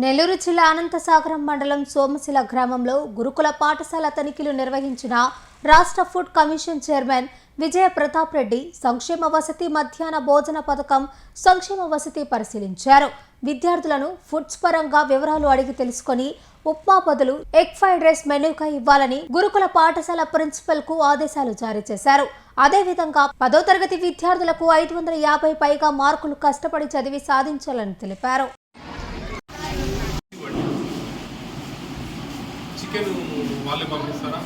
నెల్లూరు జిల్లా అనంతసాగరం మండలం సోమశిల గ్రామంలో గురుకుల పాఠశాల తనిఖీలు నిర్వహించిన రాష్ట్ర ఫుడ్ కమిషన్ చైర్మన్ విజయ ప్రతాప్ రెడ్డి సంక్షేమ వసతి మధ్యాహ్న భోజన పథకం సంక్షేమ వసతి పరిశీలించారు. విద్యార్థులను ఫుడ్స్ పరంగా వివరాలు అడిగి తెలుసుకొని ఉప్మా బదులు ఎగ్ ఫ్రైడ్ రైస్ మెనూగా ఇవ్వాలని గురుకుల పాఠశాల ప్రిన్సిపల్ కు ఆదేశాలు జారీ చేశారు. అదేవిధంగా 10వ తరగతి విద్యార్థులకు 550 పైగా మార్కులు కష్టపడి చదివి సాధించాలని తెలిపారు. చికెన్ వాళ్ళే పంపిస్తారా?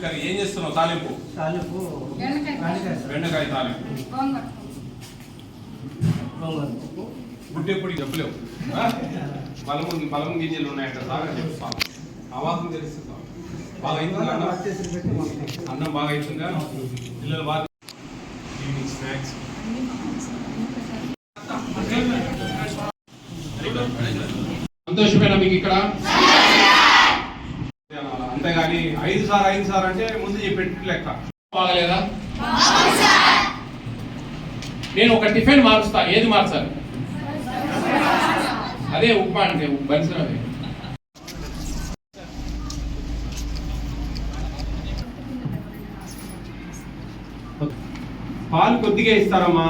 కర్రీ ఏం చేస్తున్నావు? తాలింపు బెండకాయ తాలింపు గుడ్డే పొడి చెప్పలేవు. బలము గింజలు ఉన్నాయంట సాగా చెప్తాను. అవాకం తెలుస్తుంది. బాగా అవుతుందా అన్నం? బాగా అవుతుందా? పిల్లలు బాగా ఈవినింగ్ స్నాక్స్ సంతోషమేనా మీకు ఇక్కడ? అంతేగాని 5 సార్ అంటే ముందు చెప్పేట్టు లెక్క. బాగలేదా? నేను ఒక టిఫిన్ మారుస్తా. ఏది మార్చాలి? అదే ఉప్మా అంటే బలిసినది. పాలు కొద్దిగా ఇస్తారమ్మా,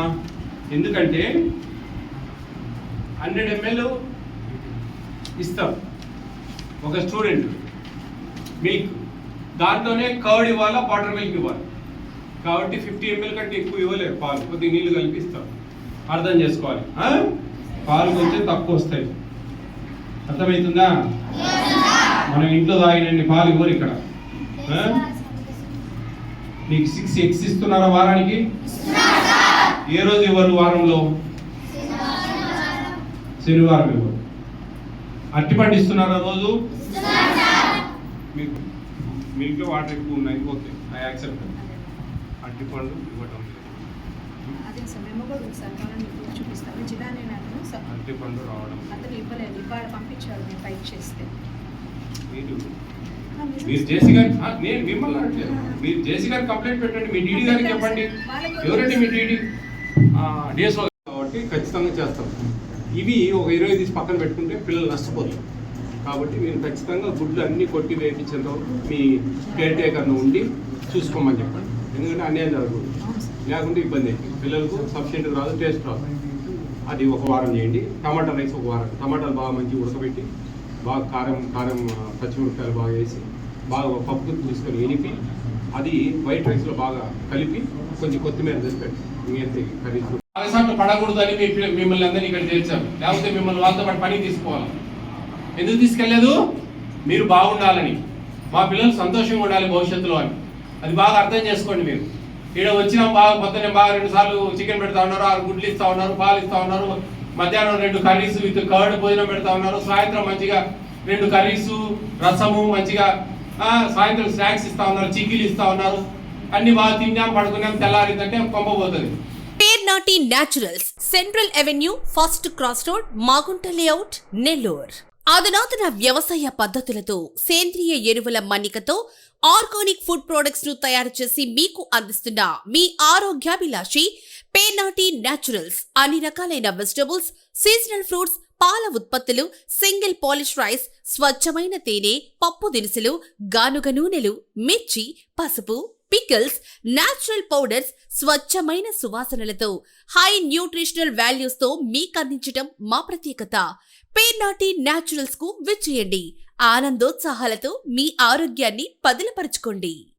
ఎందుకంటే 100 ml ఇస్తాం ఒక స్టూడెంట్. మిల్క్ దాంట్లోనే కర్డ్ ఇవ్వాలా, బటర్ మిల్క్ ఇవ్వాలి. కాబట్టి 50 ml కంటే ఎక్కువ ఇవ్వలేరు పాలు. కొద్దిగా నీళ్ళు కలిపి ఇస్తాం. అర్థం చేసుకోవాలి. పాలు కొంచెం తక్కువ వస్తాయి. అర్థమవుతుందా? మనం ఇంట్లో తాగినన్ని పాలు ఇవ్వరు ఇక్కడ. మీకు 6 eggs ఇస్తున్నారా వారానికి? ఏ రోజు ఇవ్వరు వారంలో? శనివారం ఇవ్వరు. అరటిపండు ఇస్తున్నారా రోజు? మీకు మిల్క్లో వాటర్ ఎక్కువ ఉన్నాయి. Okay, I accept. అరటిపండు ఇవ్వటం అరటిపండు రావడం మీరు జేసీ గారు, నేను మిమ్మల్ని అడగలేదు. మీరు జేసీ గారికి కంప్లైంట్ పెట్టండి. మీ డీడీ గారికి చెప్పండి. ఎవరండి మీ డీడీ? డిఎస్ఓ. కాబట్టి ఖచ్చితంగా చేస్తాం. ఇవి ఒక 20 తీసి పక్కన పెట్టుకుంటే పిల్లలు నష్టపోతారు. కాబట్టి మీరు ఖచ్చితంగా గుడ్లు అన్నీ కొట్టి వేయించేంత మీ కేర్ టేకర్ను ఉండి చూసుకోమని చెప్పండి. ఎందుకంటే అన్యాయం జరగదు. లేకుంటే ఇబ్బంది అవుతుంది. పిల్లలకు సఫిషియెంట్ రాదు, టేస్ట్ రాదు. అది ఒక వారం చేయండి. టమాటా రైస్ ఒక వారం. టమాటాలు బాగా మంచిగా ఉడకబెట్టి బాగా కారం పచ్చిమిరపకాయలు బాగా వేసి బాగా పప్పు తీసుకొని ఎనిపి అది వైట్ రైస్లో బాగా కలిపి కొంచెం కొత్తిమీర తెచ్చిపెట్టి ఇంకేంటి కర్రీస్ పడకూడదని మిమ్మల్ని అందరినీ ఇక్కడ చేర్చారు. లేకపోతే మిమ్మల్ని వాళ్ళతో పాటు పని తీసుకోవాలి. ఎందుకు తీసుకెళ్లేదు? మీరు బాగుండాలని, మా పిల్లలు సంతోషంగా ఉండాలి భవిష్యత్తులో అని. అది బాగా అర్థం చేసుకోండి. మీరు ఇక్కడ వచ్చినా బాగా పొద్దున్నే బాగా 2 సార్లు చికెన్ పెడతా ఉన్నారు, 6 గుడ్లు ఇస్తా ఉన్నారు, పాలు ఇస్తా ఉన్నారు, మధ్యాహ్నం 2 కర్రీస్ విత్ కర్డ్ భోజనం పెడతా ఉన్నారు, సాయంత్రం మంచిగా 2 కర్రీస్ రసము మంచిగా, సాయంత్రం స్నాక్స్ ఇస్తా ఉన్నారు, చిక్కీలు ఇస్తా ఉన్నారు. అన్ని బాగా తిన్నాం, పడుకున్నాం, తెల్లారిందంటే పంపబోతుంది. Pernati naturals, central avenue, first cross road, Magunta layout, Nellore. అధునాతన వ్యవసాయ పద్ధతులతో సేంద్రియ ఎరువుల మన్నికతో ఆర్గానిక్ ఫుడ్ ప్రొడక్ట్స్ ను తయారు చేసి మీకు అందిస్తున్న మీ ఆరోగ్యాభిలాషి పేర్నాటి న్యాచురల్స్. అన్ని రకాలైన వెజిటబుల్స్, సీజనల్ ఫ్రూట్స్, పాల ఉత్పత్తులు, సింగిల్ పాలిష్ రైస్, స్వచ్ఛమైన తేనె, పప్పు దినుసులు, గానుగ నూనెలు, మిర్చి, పసుపు, పికిల్స్, న్యాచురల్ పౌడర్స్, స్వచ్ఛమైన సువాసనలతో హై న్యూట్రిషనల్ వాల్యూస్ తో మీకు అందించడం మా ప్రత్యేకత. పేర్నాటి న్యాచురల్స్ కు విచ్చేయండి. ఆనందోత్సాహాలతో మీ ఆరోగ్యాన్ని పదిలపరచుకోండి.